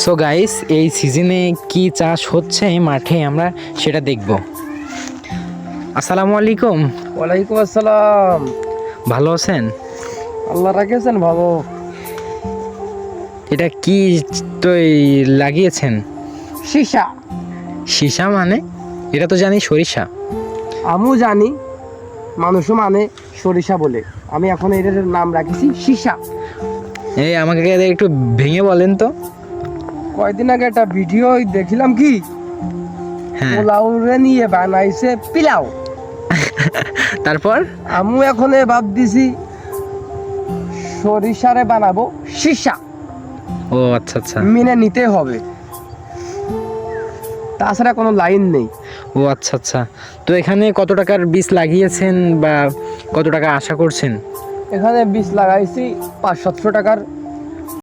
So guys, এই সিজনে কি চাষ হচ্ছে মাঠে আমরা সেটা দেখব। আসসালামু আলাইকুম। ওয়ালাইকুম আসসালাম। ভালো আছেন? আল্লাহ রাখেছেন ভালো। এটা কি লাগিয়েছেন? সীসা। সীসা মানে? এটা তো জানি সরিষা। আমিও জানি, মানুষও মানে সরিষা বলে, আমি এখন এটার নাম রাখেছি সীসা। এই আমাকে একটু ভেঙে বলেন তো। কয়দিন আগে একটা ভিডিও দেখিলাম, কি হ্যাঁ, পোলাওরে নিয়ে বানাইছে পিলাও। তারপর? আমিও এখন ভাব দিছি সরিষারে বানাবো সীসা। ও আচ্ছা আচ্ছা। মেনে নিতে হবে, তাছাড়া কোনো লাইন নেই। ও আচ্ছা আচ্ছা। তো এখানে কত টাকার বীজ লাগিয়েছেন বা কত টাকা আশা করছেন? এখানে বীজ লাগাইছি 500-700 টাকার